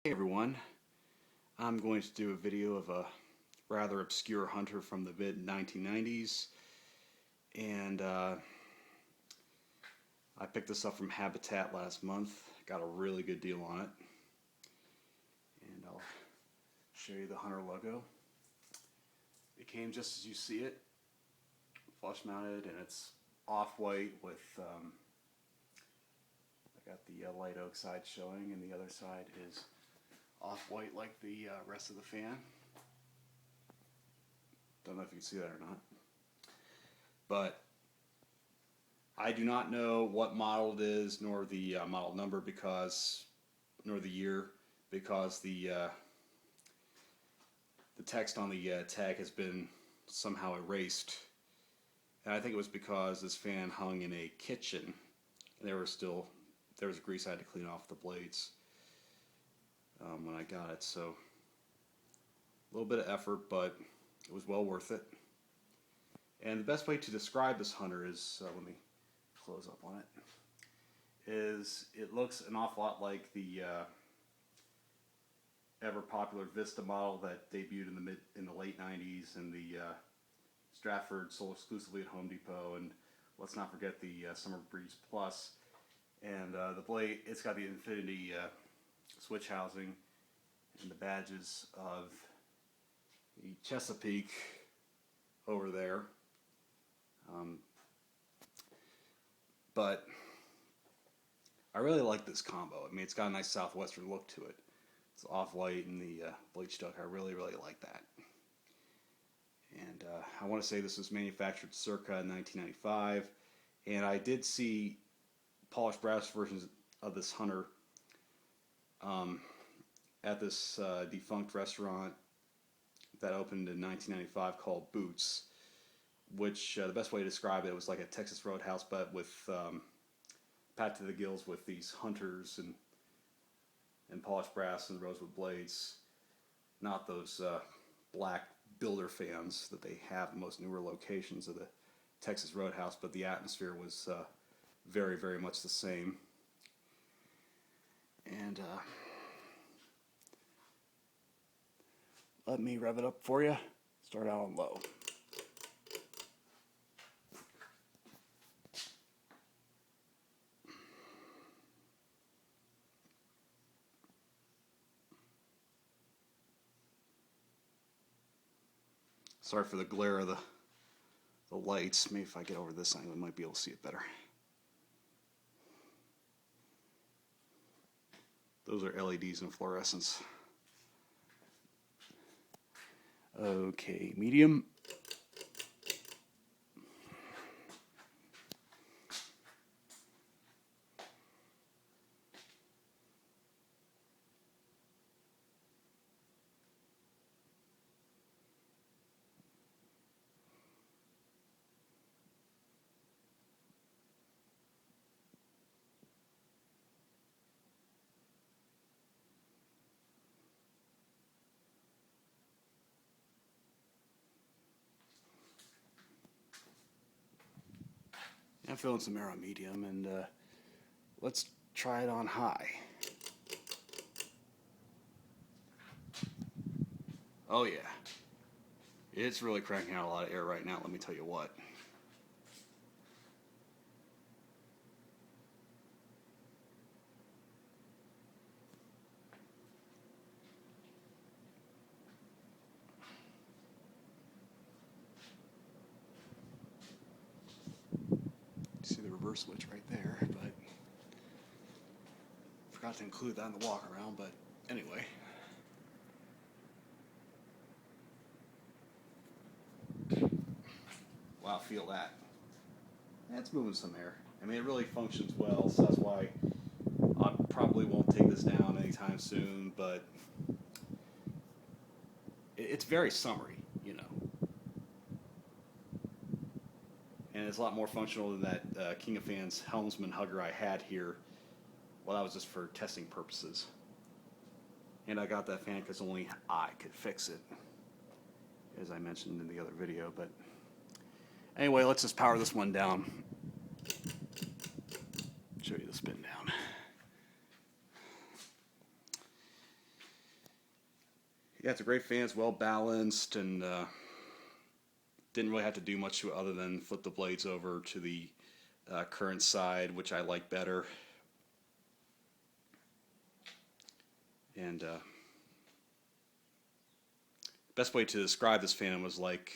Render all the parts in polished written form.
Hey everyone, I'm going to do a video of a rather obscure hunter from the mid-1990s, and I picked this up from Habitat last month. Got a really good deal on it, and I'll show you the Hunter logo. It came just as you see it, flush mounted, and it's off-white with I got the light oak side showing, and the other side is off-white like the rest of the fan. Don't know if you can see that or not. But I do not know what model it is, nor the model number, nor the year, because the text on the tag has been somehow erased. And I think it was because this fan hung in a kitchen, and there was grease I had to clean off the blades when I got it. So a little bit of effort, but it was well worth it. And the best way to describe this hunter is, let me close up on it, is it looks an awful lot like the ever popular Vista model that debuted in the late 90s, and the Stratford sold exclusively at Home Depot, and let's not forget the Summer Breeze Plus. And the blade, it's got the infinity switch housing and the badges of the Chesapeake over there. But I really like this combo. I mean, it's got a nice southwestern look to it. It's off-white and the bleach duck. I really like that. And I want to say this was manufactured circa 1995. And I did see polished brass versions of this hunter at this defunct restaurant that opened in 1995 called Boots, which the best way to describe it was like a Texas Roadhouse, but with packed to the gills with these hunters and polished brass and rosewood blades, not those black builder fans that they have in most newer locations of the Texas Roadhouse, but the atmosphere was very much the same. And let me rev it up for you. Start out on low. Sorry for the glare of the lights. Maybe if I get over this angle, I might be able to see it better. Those are LEDs and fluorescence. Okay, medium. I'm feeling some air on medium, and let's try it on high. Oh yeah, it's really cranking out a lot of air right now, let me tell you what. See the reverse switch right there, but forgot to include that in the walk around, but anyway. Wow, feel that. It's moving some air. I mean, it really functions well, so that's why I probably won't take this down anytime soon, but it's very summery, you know. And it's a lot more functional than that King of Fans Helmsman Hugger I had here. Well, that was just for testing purposes. And I got that fan because only I could fix it, as I mentioned in the other video. But anyway, let's just power this one down. Show you the spin down. Yeah, it's a great fan. It's well balanced and didn't really have to do much to it other than flip the blades over to the current side, which I like better. And best way to describe this fan was like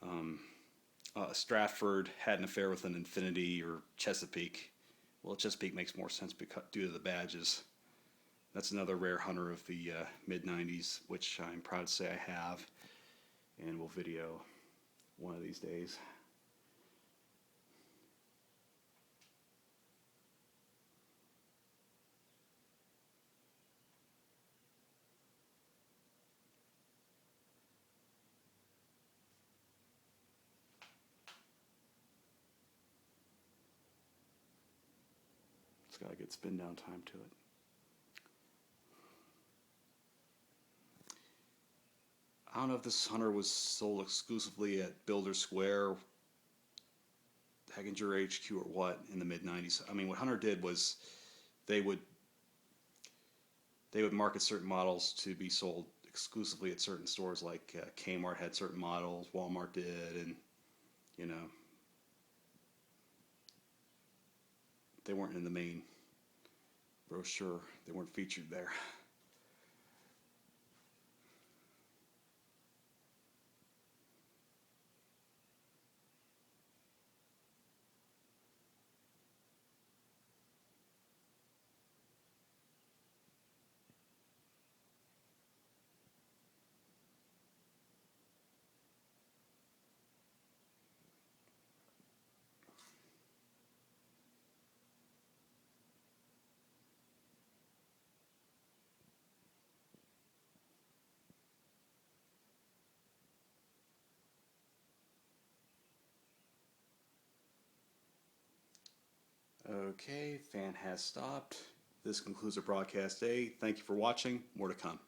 um, Stratford had an affair with an Infinity or Chesapeake. Well, Chesapeake makes more sense because due to the badges. That's another rare Hunter of the mid '90s, which I'm proud to say I have, and will video one of these days. It's got a good spin down time to it. I don't know if this Hunter was sold exclusively at Builder Square, Heckinger HQ, or what in the mid '90s. I mean, what Hunter did was they would they would market certain models to be sold exclusively at certain stores, like Kmart had certain models, Walmart did, and you know they weren't in the main brochure. They weren't featured there. Okay, fan has stopped. This concludes our broadcast day. Thank you for watching. More to come.